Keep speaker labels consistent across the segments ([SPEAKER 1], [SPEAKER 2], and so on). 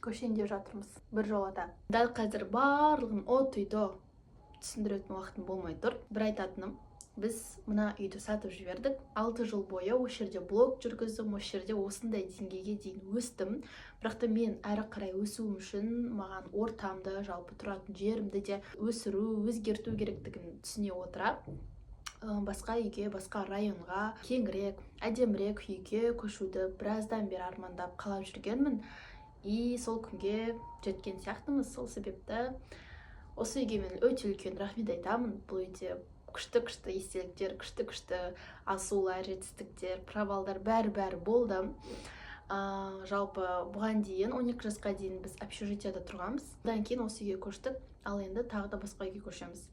[SPEAKER 1] көшейін деп жатырмыз бір жолата. Дәл қазір барлығын үйді түсіндіретін уақытым болмай тұр. Бір айтатыным, біз мына үйді сатып жібердік. 6 жыл бойы осы жерде блог жүргіздім, осы жерде осындай деңгейге дейін өстім. Бірақ та мен әрі қарай өсуім үшін маған ортамды, жалпы тұратын жерімді де өсіру, өзгерту керектігін түсіне отыра, басқа үйге, басқа районға, кеңірек, әдемірек үйге көшуді біраздан бері армандап қалап жүргенмін. И сол күнге жеткен сияқтымыз. Сол себепті осы үйге мен өте үлкен рахмет айтамын. Бұл үйде күшті естеліктер, күшті асулар, жетістіктер, провалдар бәрі болды. Жалпы бұған дейін 12 жасқа дейін біз общежитияда тұрғанбыз. Одан кейін осы үйге көштік, ал енді тағы да басқа үйге көшеміз.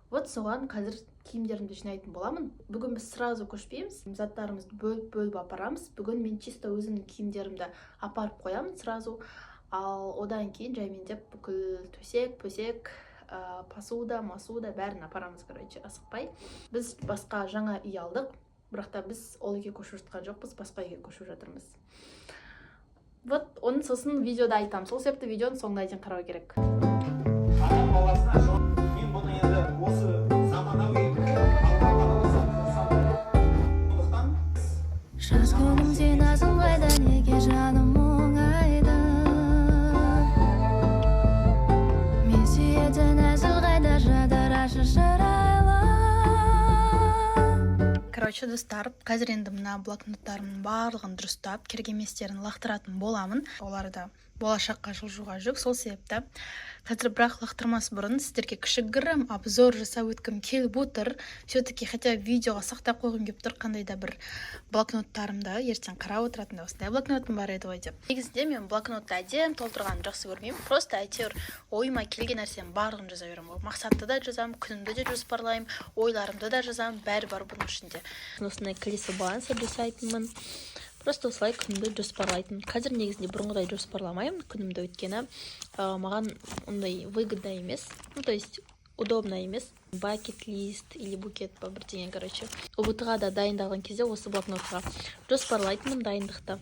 [SPEAKER 1] Вот соған қазір киімдерімді жинайтын боламын. Бүгін біз сразу көшпейміз, заттарымызды бөліп апарамыз. Бүгін мен чисто өзімнің киімдерімді апарып қоямын сразу. Ал одан кейін жаймендеп бүкіл төсек, посуда, масуда бәрін апарамыз, короче, асықпай. Біз басқа жаңа үй алдық, бірақ та біз ол үйге көшіп жатқан жоқпыз, басқа үйге көшіп жатырмыз. Вот, оның сосын видеода айтам. Сол себепті видеоны соңына дейін қарау керек.
[SPEAKER 2] Мен бұны енді осы заманауи
[SPEAKER 3] жаз күнім сен асылғайда, неге жаным оңайда, мен сүйетін әзілғайда, жадырашы шырайлы.
[SPEAKER 1] Короче, достар, қазір енді мына блокноттарымның барлығын дұрыстап, кергеместерін лақтыратын боламын. Оларды болашаққа жылжуға жүк. Сол себепті қазір бірақ лақтырмас бұрын сіздерге кішігірім обзор жасап өткім келіп отыр. Все-таки хотя видеоға сақтап қойғым келіп тұр, қандай да бір блокноттарымды ертең қарап отыратын осындай блокнотым бар еді ғой деп. Негізінде мен блокнотты әдем толтырғанды жақсы көрмеймін. Просто әйтеуір ойыма келген нәрсенің барлығын жаза беремін. Мақсатты да жазамын, күнімді де жоспарлаймын, ойларымды да жазамын, бәрі бар бұның ішінде. Осындай колесо баланса жасайтынмын. Просто осылай күнімді жоспарлайтын. Қазір негізінде бұрынғыдай жоспарламаймын күнімді, өйткені маған ондай выгодно емес, то есть удобно емес. Бакет-лист или букет па бірдеңе, короче. ұбт-ға да дайындалған кезде осы блокнотқа жоспарлайтынмын дайындықты.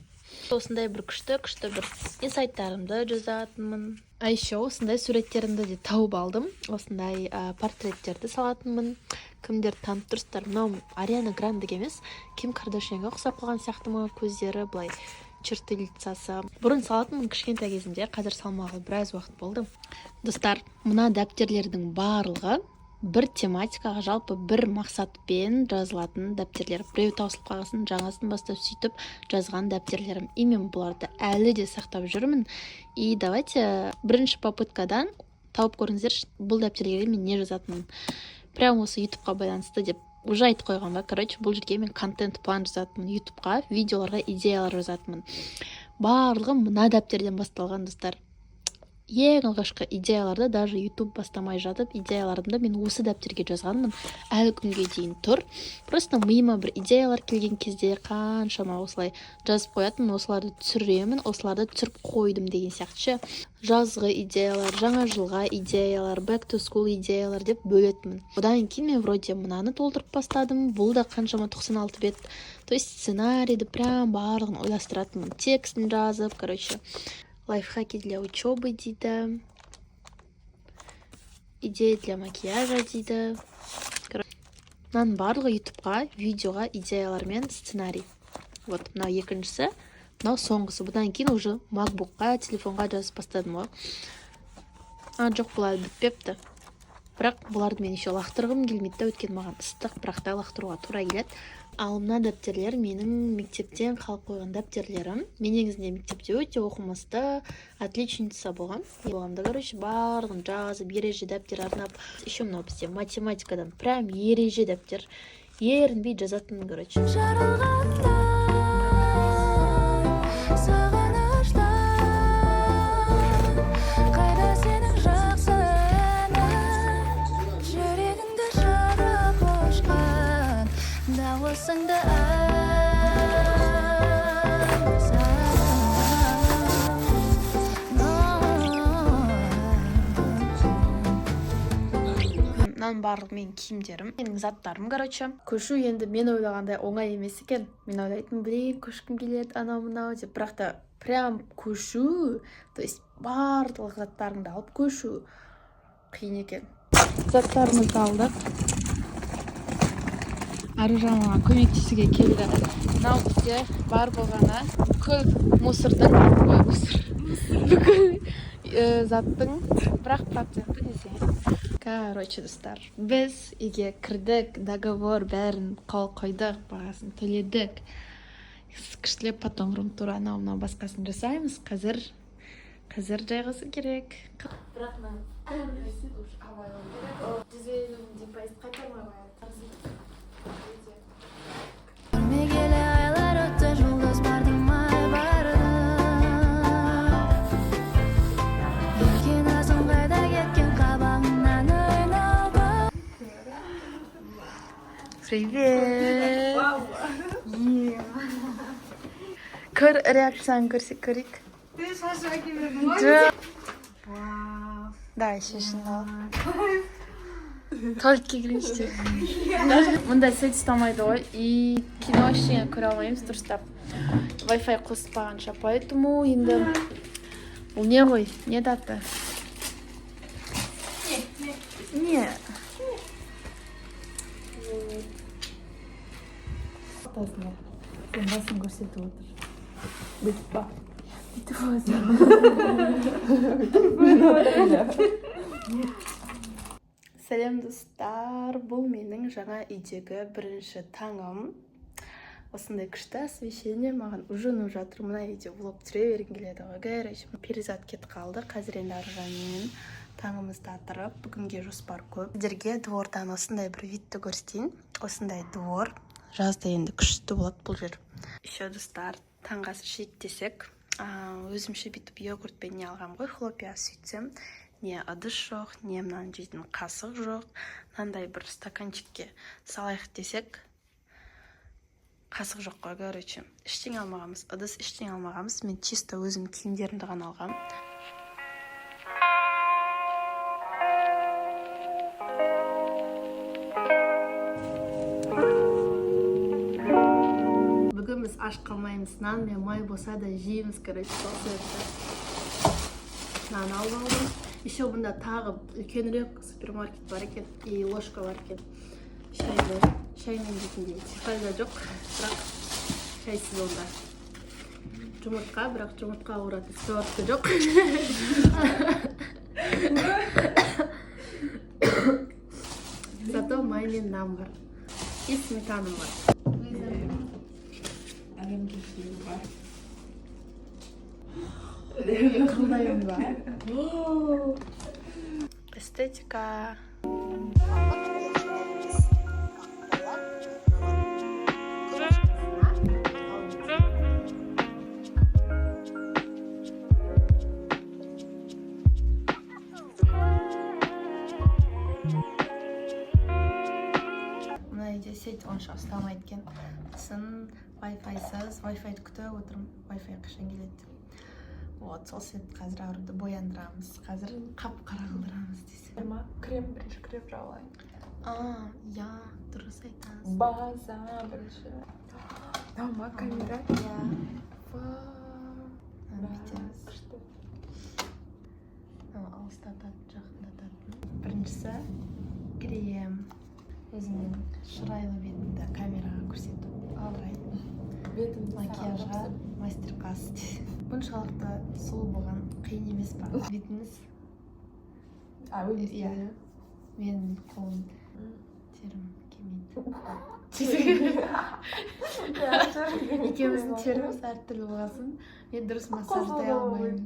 [SPEAKER 1] Осындай бір күшті бір инсайттарымды жазатынмын. А еще осындай суреттерімді де тауып алдым. Осындай портреттерді салатынмын. Кімдер танып тұрсыздар? Мынау Ариана Гранде емес, Ким Кардашьянға ұқсап қалған сияқты ма, көздері былай черты лицасы. Бұрын салатынмын кішкентай кезімде, қазір салмағы біраз уақыт болды. Достар, мына дәптерлердің барлығы бір тематикаға, жалпы бір мақсатпен жазылатын дәптерлер. Біреу таусылып қалғасын, жаңасын бастап сөйтіп жазған дәптерлерім. И мен бұларды әлі де сақтап жүрмін. И давайте бірінші попыткадан тауып көріңіздер, бұл дәптерлерге мен не жазатынмын. Прям осы ютубқа байланысты деп уже айтып қойған ба. Короче, бұл жерге мен контент план жазатынмын, ютубқа видеоларға идеялар жазатынмын. Барлығы мына дәптерден басталған, достар. Ең алғашқы идеяларды даже YouTube бастамай жатып, идеяларымды мен осы дәптерге жазғанмын. Әлі күнге дейін тұр. Просто миыма бір идеялар келген кезде қаншама осылай жазып қоятын, осыларды түсіремін, осыларды түсіріп қойдым деген сияқты. Жазғы идеялар, жаңа жылға идеялар, back to school идеялар деп бөлетімін. Одан кейін мен вроде мынаны толтырып бастадым. Бұл да қаншама 96 бет. То есть сценарийді прям барлығын ойластыратынмын. Текстін жазып, короче. Лайфхаки для учебы дейді. Идея для макияжа дейді. Мынаның барлығы ютубқа, видеоға идеялар мен сценарий. Вот, мынау екіншісі, мынау соңғысы. Бұдан кейін уже макбукқа, телефонға жазып бастадым ғой. Жоқ, бұлар бітпепті. Бірақ бұларды мен еще лақтырғым келмейді, өткен маған ыстық, бірақ та лақтыруға тура келеді. Ал мына дәптерлер менің мектептен қалып қойған дәптерлерім. Мен негізінде мектепте өте оқымысты, отличница болғам. Болғамда, короче, барлығын жазып, ереже дәптер арнап. Еще мынау бізде математикадан прям ереже дәптер. Ерінбей жазатын, короче. Мынаның барлық менің киімдерім, менің заттарым, короче. Көшу енді мен ойлағандай оңай емес екен. Мен ойлайтын, блин, көшкім келеді, анау мынау деп. Бірақ та прям көшу, то есть барлық заттарыңды алып көшу қиын екен. Заттарымызды алдық. Аружан маған көмектесуге келді. Мынау бізде бар болғаны бүкіл мусордың, бүкіл заттың 1% десе. Короче, достар, біз үйге кірдік, договор бәрін қол қойдық, бағасын төледік. Күштілеп потом рум-тур анау басқасын жасаймыз. Қазір жайғасы керек. Бірақ
[SPEAKER 3] Көрмегелі айлар өтті, жұлдыз бардың ай барды. Екен азым қайда кеткен қабағыңнан ойнауға.
[SPEAKER 1] Привет! Көр реакцияны көрейік.
[SPEAKER 4] Ты Саша әкелмедің ғой?
[SPEAKER 1] Давай, шешін ал. Туалетке кірейінші. Мұнда свет ұстамайды ғой. И кино ештеңе көре алмаймыз дұрыстап. Wi-Fi қосылмағанша. Поэтому енді бұл не ғой? Не дата? Не. Сен басын көрсетіп отыр. Бүйтіп ба? Бүйтіп Сәлем достар, бұл менің жаңа үйдегі бірінші таңым. Осындай күшті освещение маған ұжынып жатыр. Мына үйде влог түсіре бергім келеді ғой. Короче, перизат кетіп қалды. Қазір енді Аружанмен таңымызды атырып, бүгінге жоспар көп. Сіздерге двордан осындай бір видті көрсетейін. Осындай двор. Жазда енді күшті болады бұл жер. Еще достар, таңға ішейік десек, өзімше бүйтіп йогуртпен не алғам ғой, хлопья сөйтсем. Не ыдыс жоқ, не мынаны жейтін қасық жоқ. Мынандай бір стаканчикке салайық десек, қасық жоқ қой, короче. Іштең алмағамыз, ыдыс іштең алмағамыз. Мен чисто өзім киімдерімді ғана алғам. Бүгін біз аш қалмаймыз. Нан мен май болса да жейміз, короче, сол себепті. Нан алып алдым. Еще бұнда тағы үлкенірек супермаркет бар екен, и ложка бар екен. Шаймен жейтіндей. Тихайда жоқ, бірақ шайсыз онда. Жұмыртқа, бірақ жұмыртқа ұраты сыпырты жоқ. Зато май мен нан бар. И сметаным бар. Қылдайым ба? Эстетика. Мына үйде сеть онша ұстамайды екен. Сын Wi-Fi-сыз, Wi-Fi-ді күтіп отырмын. Wi-Fi қашан келеді. Вот, сол себепті қазір ауруды бояндырамыз. Қазір қап-қара қылдырамыз десе.
[SPEAKER 4] Крем бірінші крем жауылайын.
[SPEAKER 1] Я, дұрыс айтасыз.
[SPEAKER 4] База бірінші. Дама камера.
[SPEAKER 1] Я. Бүйтеміз.
[SPEAKER 4] Күшті.
[SPEAKER 1] Алыстататын, жақындататын. Біріншісі крем. Өзімнің шырайлы бетімді камераға көрсетіп алайын.
[SPEAKER 4] Бетімді
[SPEAKER 1] макияжға мастер-класс. Бұншалықты сұлу болған қиын емес па? Бетіңіз? Иә. Менің қолым терім келмейді. Екеуміздің теріміз әртүрлі болғасын, мен дұрыс массаждай алмаймын.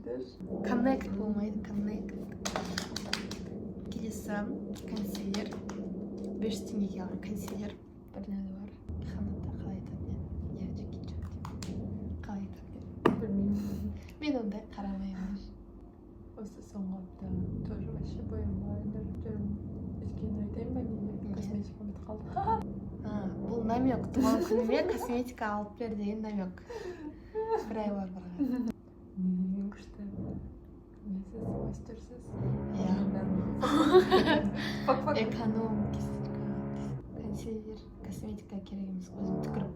[SPEAKER 1] Коннект болмайды, коннект. Келесі консилер. 5 теңгеге алған консилер. Бірнәді бар. Ханатта қалай айтады? Я жеке қалай айтады?
[SPEAKER 4] Білмеймін.
[SPEAKER 1] Мен ондай қарамаймын.
[SPEAKER 4] Осы соңғы апта тоже вообще боянбайды. Өйткені айтайын ба неге косметика бітіп қалды.
[SPEAKER 1] Бұл намек. Туған күніме косметика алып бер деген намек. Бір ай бар барға.
[SPEAKER 4] Ең күшті. Месяц мастерсыз.
[SPEAKER 1] Иә.
[SPEAKER 4] Фак-фак.
[SPEAKER 1] Эконом, консилер, косметика керек емес, өзім түкіріп.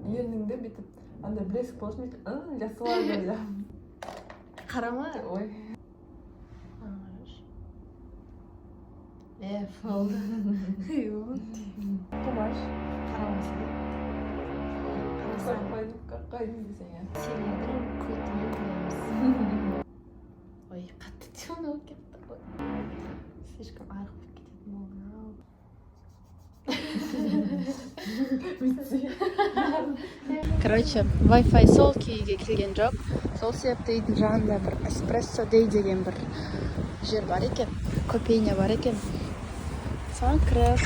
[SPEAKER 4] Ерніңді бүйтіп андай блеск болсын дейді. Жасылады.
[SPEAKER 1] Қарама.
[SPEAKER 4] Ой.
[SPEAKER 1] Болды.
[SPEAKER 4] Құмаш.
[SPEAKER 1] Қарамасы.
[SPEAKER 4] Қайдың десең я.
[SPEAKER 1] Сендердің көтімен қоямыз. Ой, қатты темно болып кетті ғой. Слишком арық болып кететін болды. Короче, Wi-Fi сол күйге келген жоқ. Сол себепті үйдің жанында бір эспрессо дей деген бір жер бар екен. Кофейня бар екен. Соған кіріп,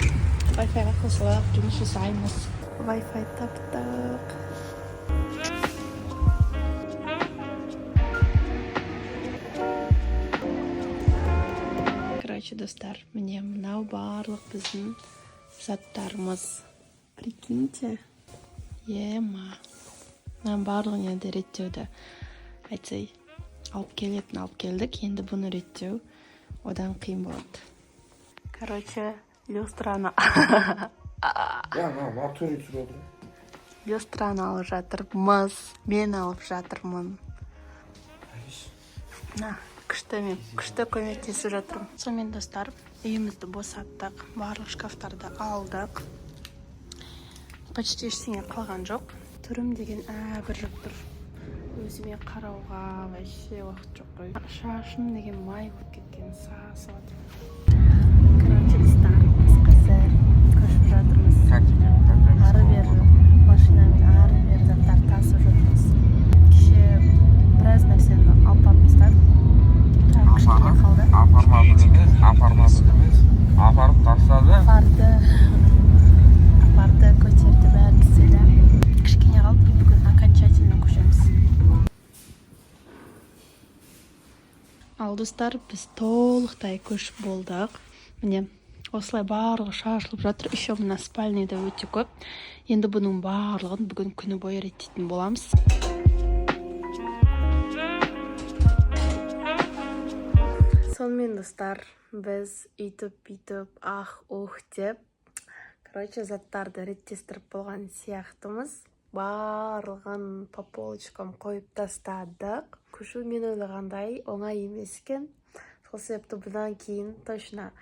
[SPEAKER 1] Wi-Fi-ға қосылып жұмыс жасаймыз. Wi-Fi таптық. Короче, достар, міне мынау барлық біздің заттарымыз. Прикиньте. Ема. Мынау барлығын енді реттеуді айтсай алып келдік. Енді бұны реттеу одан қиын болады. Короче, люстраны люстраны алып жатырмыз. Мен алып жатырмын. Күшті көмектесіп жатырмын. Сонымен достар, үйімізді босаттық, барлық шкафтарды алдық. Почти ештеңе қалған жоқ. Түрім деген бір жоқ тұр. Өзіме қарауға вообще уақыт жоқ қой. Шашым деген май болып кеткен, сасып жатыр. Короче, достар, біз қазір көшіп жатырмыз. Ары-бері машинамен ары-бері заттар тасып жатырмыз. Кеше біраз нәрсені алып барып тастадық.
[SPEAKER 2] Апарып тастады.
[SPEAKER 1] Апарды көтерді, бәрін істеді. Кішкене қалып, бүгін окончательно көшеміз. Ал достар, біз толықтай көшіп болдық. Міне, осылай барлығы шашылып жатыр. Еще мына спальныйда өте көп. Енді бұның барлығын бүгін күні бойы реттейтін боламыз. Сонымен достар, біз үйтіп, ух деп, короче, заттарды реттестіріп болған сияқтымыз. Барлығын по полочкам қойып тастадық. Көшу мен ойлағандай оңай емес екен. Сол себепті бұдан кейін точно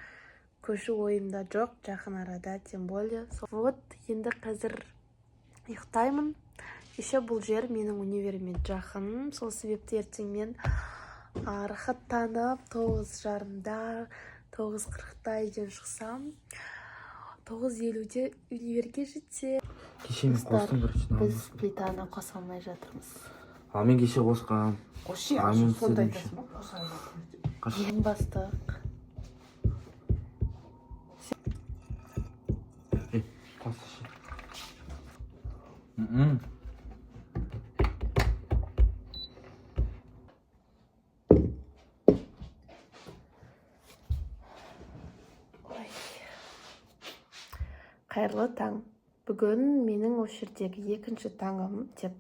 [SPEAKER 1] көшу ойымда жоқ, жақын арада, тем более. Вот, енді қазір ұйықтаймын. Еще бұл жер менің универіме жақын. Сол себепті ертең мен рахаттанып 9:30-да 9:40-да үйден шықсам 9:50-де универге жетсе.
[SPEAKER 2] Кешені қостың бірінші
[SPEAKER 1] Біз плитаны қоса алмай жатырмыз.
[SPEAKER 2] А мен кеше қосқам. Мен
[SPEAKER 5] сонда айтасың ба? Қоса алмай.
[SPEAKER 1] Ең бастық.
[SPEAKER 2] Қосшы.
[SPEAKER 1] Қайырлы таң. Бүгін менің осы жердегі екінші таңым деп.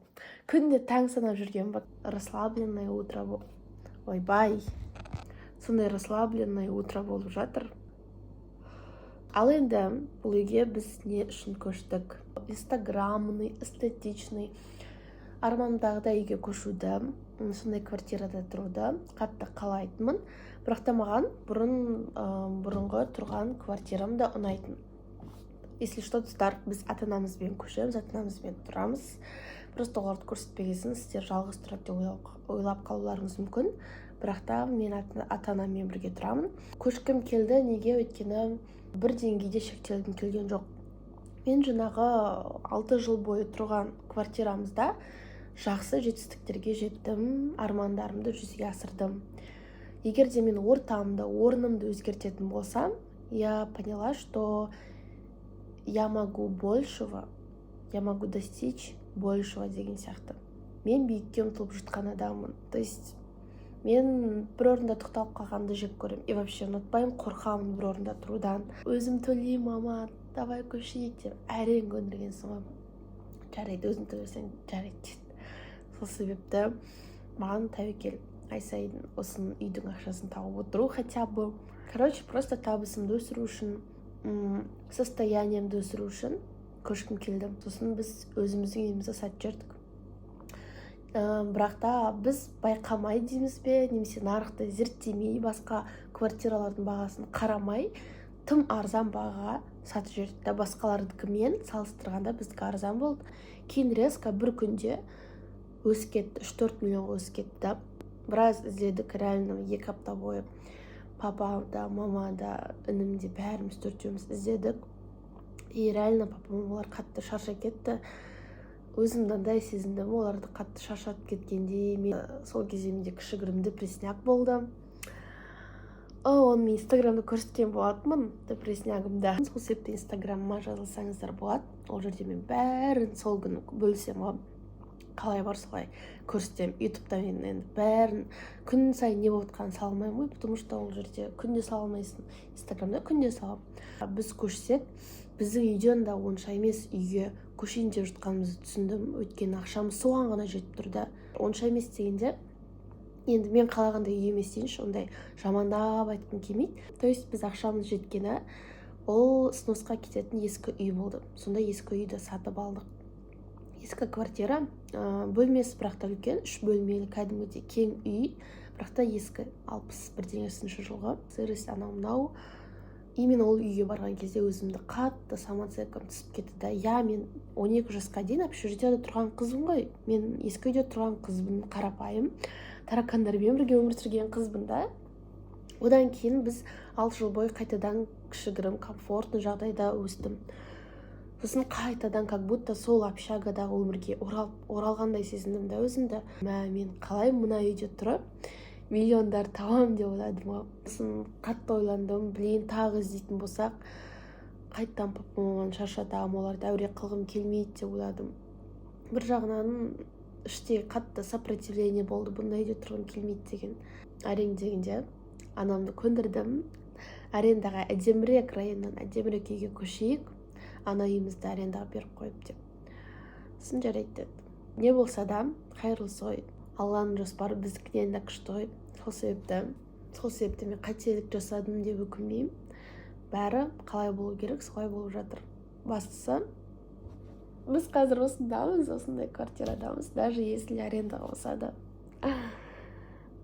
[SPEAKER 1] Күнде таң санап жүрген ба. Расслабленное утро болып. Ойбай. Сондай расслабленное утро болып жатыр. Ал енді бұл үйге біз не үшін көштік? Инстаграмный, эстетичный. Армандағыдай үйге көшуді, сондай квартирада тұруды қатты қалайтынмын. Бірақ та маған бұрынғы тұрған квартирам да ұнайтын. Если что, достар, біз ата-анамызбен көшеміз, ата-анамызбен тұрамыз. Просто оларды көрсетпегесін, сіздер жалғыз тұрады деп ойлап қалуларыңыз мүмкін. Бірақ та мен ата-анаммен бірге тұрамын. Көшкім келді, неге? Өйткені бір деңгейде шектелгім келген жоқ. Мен жаңағы 6 жыл бойы тұрған квартирамызда жақсы жетістіктерге жеттім, армандарымды жүзеге асырдым. Егер де мен ортамды, орнымды өзгертетін болсам, я поняла, что я могу большего, я могу достичь большего деген сияқты. Мен биікке ұмтылып жатқан адаммын. То есть мен бір орында тоқталып қалғанды жек көремін. И вообще ұнатпаймын, қорқамын бір орында тұрудан. Өзім төлеймін, мама, давай көшейік деп әрең көндірген соң. Жарайды, өзім төлесең жарайды дейді.
[SPEAKER 6] сол себепті маған тәуекел ай сайын осының үйдің ақшасын тауып отыру хотя бы. Короче, просто табысымды өсіру үшін, состояниемді өсіру үшін көшкім келді. Сосын біз өзіміздің үйімізді сатып жібердік. Бірақ та біз байқамай дейміз бе, немесе нарықты зерттемей, басқа квартиралардың бағасын қарамай, тым арзан бағаға сатып жібердік та, басқалардыкімен салыстырғанда біздікі арзан болды. Кейін резко бір күнде өсіп кетті, 3-4 миллионға өсіп кетті. Біраз іздедік, реально 2 апта бойы папа да, мама да, інім де бәріміз 4-еуміз іздедік. И реально папа мамалар қатты шаршап кетті. Өзім мынандай сезіндім, оларды қатты шаршатып кеткенде. Мен сол кезде менде кішігірім депрессняк болды. Оны мен инстаграмда көрсеткен болатынмын, депресснягымда. Сол себепті инстаграмыма жазылсаңыздар болады. Ол жерде мен бәрін сол күні бөлсем, қалай бар солай көрсетем. Ютубта мен енді бәрін күн сайын не болып жатқанын салмаймын ғой, потому что ол жерде күнде салмайсың. Инстаграмда күнде салам. Біз көшсек, біздің үйден да онша емес үйге көшейін деп жатқанымызды түсіндім. Өйткені ақшамыз соған ғана жетіп тұрды. Онша емес дегенде, енді мен қалағандай үй емес дейінші, ондай жамандап айтқым келмейді. То есть біз ақшамыз жеткені ол сносқа кететін ескі үй болды. Сонда ескі үйді сатып алдық. Ескі квартира, бөлмесі бірақ та үлкен, 3 бөлмелі кәдімгідей кең үй, бірақ та ескі 61-ші жылғы. Сырыс анау-мынау. Именно ол үйге барған кезде өзімді қатты самооценкам түсіп кетті да. Я мен 12 жасқа дейін общежитияда тұрған қызбын ғой. Мен ескі үйде тұрған қызбын, қарапайым, таракандармен бірге өмір сүрген қызбын да. Одан кейін біз 6 жыл бойы қайтадан кішігірім, комфортный жағдайда өстім. Сосын қайтадан как будто сол общагадағы өмірге оралғандай сезіндім да өзімді. Мен қалай мына үйде тұрып миллиондар табам деп ойладым. Сосын қатты ойландым, блин, тағы іздейтін болсақ, қайттан папа маманы шаршатамын, оларды әуре қылғым келмейді деп ойладым. Бір жағынан іште қатты сопротивление болды, бұндай үйде тұрғым келмейді деген. Әрең дегенде анамды көндірдім. Арендаға әдемірек районнан әдемірек үйге көшейік, ана үйімізді арендаға беріп қойып деп. Сосын жарайды деді. Не болса да қайырлысы ғой. Алланың жоспары біздікінен де күшті ғой. Сол себепті мен қателік жасадым деп өкінбеймін. Бәрі қалай болу керек, солай болып жатыр. Бастысы, біз қазір осындамыз, осындай квартирадамыз, даже если арендаға болса да.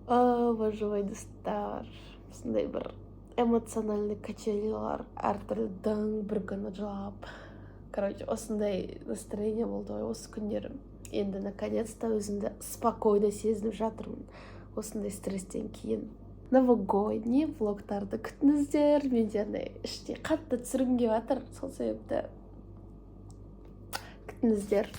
[SPEAKER 6] Боже мой, достар. Осындай бір эмоциональный качелилар, әртүрлі бір күні жылап. Короче, осындай настроение болды ғой осы күндері. Енді наконец-то өзімді спокойно сезініп жатырмын осындай стресстен кейін. Новогодний влогтарды күтіңіздер. Менде іште қатты түсіргім келіп жатыр, сол себепті күтіңіздер.